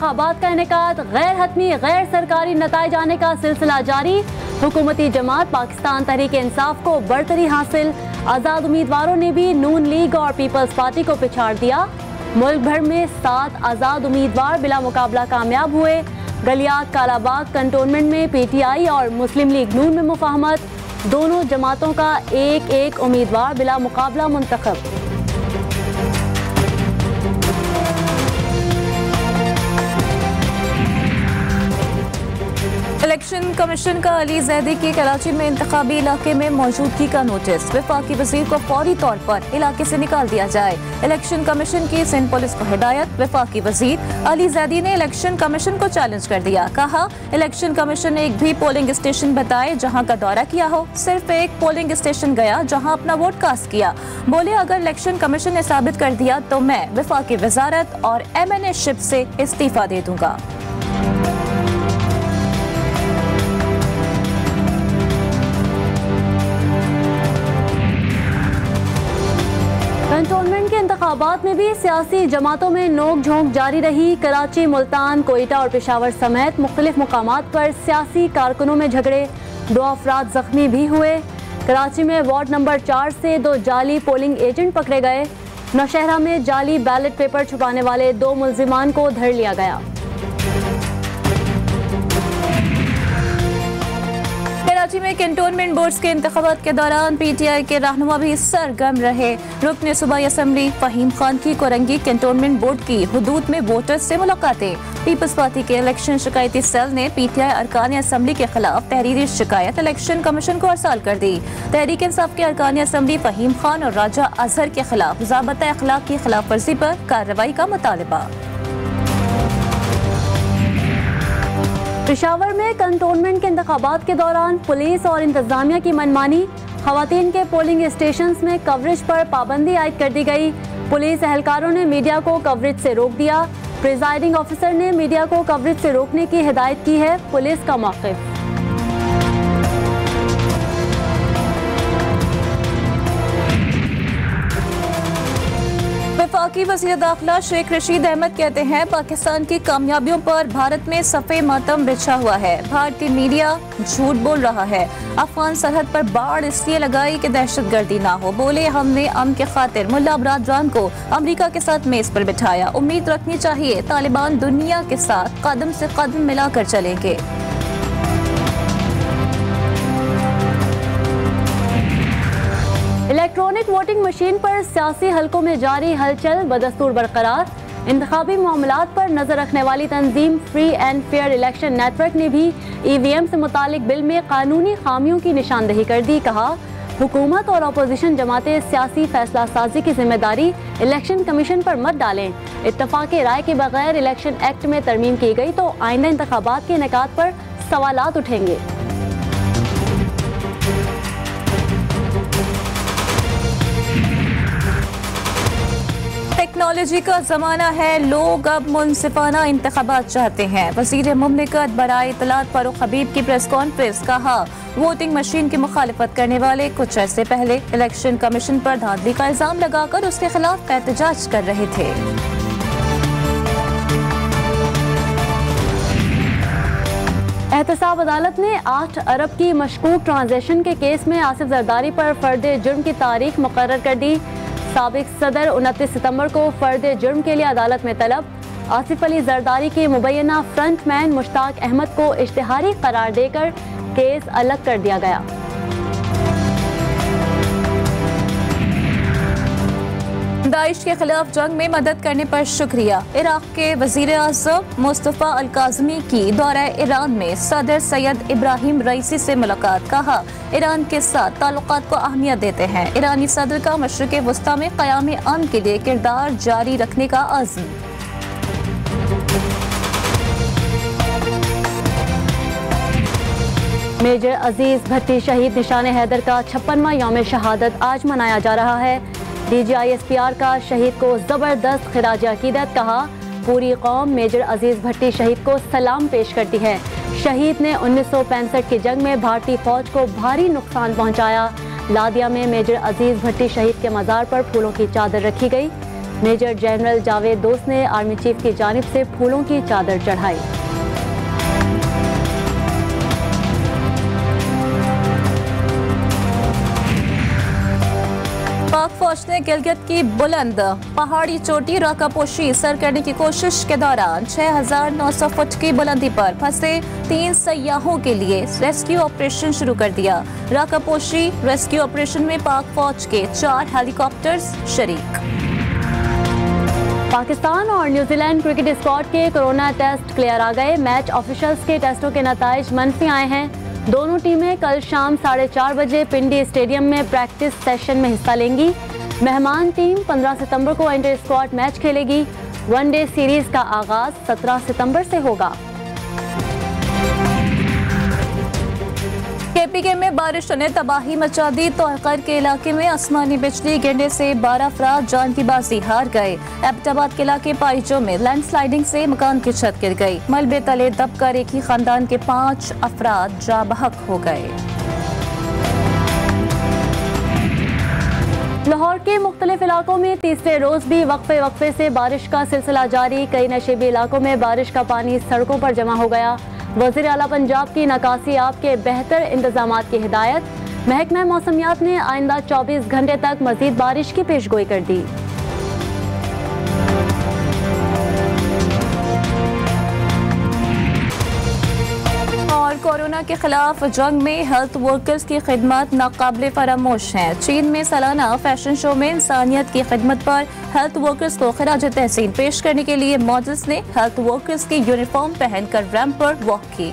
इंतखाबात का इनेकाद, गैर हतमी गैर सरकारी नताइज आने का सिलसिला जारी। हुकूमती जमात पाकिस्तान तहरीक इंसाफ को बरतरी हासिल। आज़ाद उम्मीदवारों ने भी नून लीग और पीपल्स पार्टी को पिछाड़ दिया। मुल्क भर में 7 आज़ाद उम्मीदवार बिला मुकाबला कामयाब हुए। गलियात कालाबाग कंटोनमेंट में PTI और मुस्लिम लीग नून में मुफाहमत। दोनों जमातों का एक उम्मीदवार बिला मुकाबला मुंतखब। इलेक्शन कमीशन का अली जैदी की कराची में इंतखाबी इलाके में मौजूदगी का नोटिस। वफाकी वजीर को फौरी तौर पर इलाके से निकाल दिया जाए। इलेक्शन कमीशन की सिंध पुलिस को हिदायत। वफाकी वजीर अली जैदी ने इलेक्शन कमीशन को चैलेंज कर दिया। कहा, इलेक्शन कमीशन ने एक भी पोलिंग स्टेशन बताए जहां का दौरा किया हो। सिर्फ एक पोलिंग स्टेशन गया जहां अपना वोट कास्ट किया। बोले, अगर इलेक्शन कमीशन ने साबित कर दिया तो मैं वफाकी वजारत और MNA शिप से इस्तीफा दे दूंगा। कंटोनमेंट के इंतखाबात में भी सियासी जमातों में नोक झोंक जारी रही। कराची, मुल्तान, कोयटा और पेशावर समेत मुख्तलिफ मुकामात पर सियासी कारकुनों में झगड़े। 2 अफराद जख्मी भी हुए। कराची में वार्ड नंबर 4 से 2 जाली पोलिंग एजेंट पकड़े गए। नौशहरा में जाली बैलेट पेपर छुपाने वाले 2 मुल्जिमान को धर लिया गया। कराची में कैंटोनमेंट बोर्ड्स के इंतखाबात के दौरान PTI के रहनुमा भी सरगर्म रहे। रुकन सूबाई असम्बली फहीम खान की कोरंगी कैंटोनमेंट बोर्ड की हुदूद में वोटर्स से मुलाकातें। पीपल्स पार्टी के इलेक्शन शिकायती सेल ने PTI अरकान असम्बली के खिलाफ तहरीरी शिकायत इलेक्शन कमीशन को अरसाल कर दी। तहरीक इंसाफ के अरकान असम्बली फहीम खान और राजा अजहर के खिलाफ ज़ाब्ता अखलाक की खिलाफ वर्जी पर कार्रवाई का मुतालबा। पेशावर में कंटोनमेंट के इंतखाबात के दौरान पुलिस और इंतजामिया की मनमानी। खवातीन के पोलिंग स्टेशंस में कवरेज पर पाबंदी आयद कर दी गई। पुलिस एहलकारों ने मीडिया को कवरेज से रोक दिया। प्रिजाइडिंग ऑफिसर ने मीडिया को कवरेज से रोकने की हिदायत की है। पुलिस का मौक़िफ़। वफाकी वज़ीर दाखिला शेख रशीद अहमद कहते हैं, पाकिस्तान की कामयाबियों पर भारत में सफ़े मातम बिछा हुआ है। भारतीय मीडिया झूठ बोल रहा है। अफगान सरहद पर बाढ़ इसलिए लगाई कि दहशतगर्दी ना हो। बोले, हमने अमन के खातिर मुल्ला बरादरान को अमेरिका के साथ मेज पर बिठाया। उम्मीद रखनी चाहिए तालिबान दुनिया के साथ कदम से कदम मिलाकर चलेंगे। इलेक्ट्रॉनिक वोटिंग मशीन पर सियासी हलकों में जारी हलचल बदस्तूर बरकरार। इंतखाबी मामलात पर नजर रखने वाली तंजीम free and fair election network ने भी EVM से मुतालिक बिल में कानूनी खामियों की निशानदेही कर दी। कहा, हुकूमत और अपोजिशन जमातें सियासी फैसला साजी की जिम्मेदारी इलेक्शन कमीशन पर मत डालें। इत्तफाक राय के बगैर इलेक्शन एक्ट में तरमीम की गई तो आइंदा इंतखाबात के इनेकाद पर सवालात उठेंगे। टेक्नोलॉजी का जमाना है, लोग अब मुनसिफाना इंतखाबात चाहते हैं। वज़ीर मुमलिकत बराए इत्तलात फारूक हबीब की प्रेस कॉन्फ्रेंस। कहा, वोटिंग मशीन की मुखालिफत करने वाले कुछ अर्से पहले इलेक्शन कमीशन पर धांधली का इल्जाम लगाकर उसके खिलाफ एहतजाज कर रहे थे। एहतसाब अदालत ने 8 अरब की मशकूक ट्रांजैक्शन के केस में आसिफ जरदारी पर फर्द जुर्म की तारीख मुकर्रर कर दी। साबिक सदर 29 सितंबर को फर्द जुर्म के लिए अदालत में तलब। आसिफ अली जरदारी के मुबैना फ्रंटमैन मुश्ताक अहमद को इश्तिहारी करार देकर केस अलग कर दिया गया। दाइश के खिलाफ जंग में मदद करने पर शुक्रिया। इराक के वजीर आज़म मुस्तफ़ा अल काज़मी की दौरा ईरान में सदर सैयद इब्राहिम रईसी से मुलाकात। कहा, ईरान के साथ ताल्लुकात को अहमियत देते हैं। ईरानी सदर का मशरिक़ वस्ता में क़याम अमन के लिए किरदार जारी रखने का अज़्म। मेजर अजीज भट्टी शहीद निशान हैदर का 56वां यौम शहादत आज मनाया जा रहा है। DGI-SPR का शहीद को ज़बरदस्त खिराज अकीदत। कहा, पूरी कौम मेजर अजीज भट्टी शहीद को सलाम पेश करती है। शहीद ने 1965 की जंग में भारतीय फौज को भारी नुकसान पहुंचाया। लादिया में मेजर अजीज भट्टी शहीद के मज़ार पर फूलों की चादर रखी गई। मेजर जनरल जावेद दोस्त ने आर्मी चीफ की जानिब से फूलों की चादर चढ़ाई। पाक फौज ने गिलगित की बुलंद पहाड़ी चोटी राकापोशी सर करने की कोशिश के दौरान 6,900 फुट की बुलंदी पर फंसे 3 सयाहों के लिए रेस्क्यू ऑपरेशन शुरू कर दिया। राकापोशी रेस्क्यू ऑपरेशन में पाक फौज के 4 हेलीकॉप्टर्स शरीक। पाकिस्तान और न्यूजीलैंड क्रिकेट स्क्वाड के कोरोना टेस्ट क्लियर आ गए। मैच ऑफिशियल्स के टेस्टों के नताइज मनफी आए हैं। दोनों टीमें कल शाम 4:30 बजे पिंडी स्टेडियम में प्रैक्टिस सेशन में हिस्सा लेंगी। मेहमान टीम 15 सितंबर को इंटर स्क्वाड मैच खेलेगी। वनडे सीरीज का आगाज 17 सितंबर से होगा। KPK में बारिश ने तबाही मचा दी। तोहकर के इलाके में आसमानी बिजली गिरने से 12 अफराद जान की बाजी हार गए। एबटाबाद के इलाके पाइजो में लैंडस्लाइडिंग से मकान की छत गिर गई। मलबे तले दबकर एक ही खानदान के 5 अफराद जाँ बहक हो गए। लाहौर के मुख्तलिफ इलाकों में तीसरे रोज भी वक्फे से बारिश का सिलसिला जारी। कई नशेबी इलाकों में बारिश का पानी सड़कों पर जमा हो गया। वज़ीर आला पंजाब की निकासी आब के बेहतर इंतजामात की हिदायत। महकमा मौसमियात ने आइंदा 24 घंटे तक मजीद बारिश की पेशगोई कर दी। और कोरोना के खिलाफ जंग में हेल्थ वर्कर्स की खिदमत नाकाबिले फरामोश हैं। चीन में सालाना फैशन शो में इंसानियत की खिदमत पर हेल्थ वर्कर्स को खिराज तहसीन पेश करने के लिए मॉडल्स ने हेल्थ वर्कर्स की यूनिफॉर्म पहनकर रैंप पर वॉक की।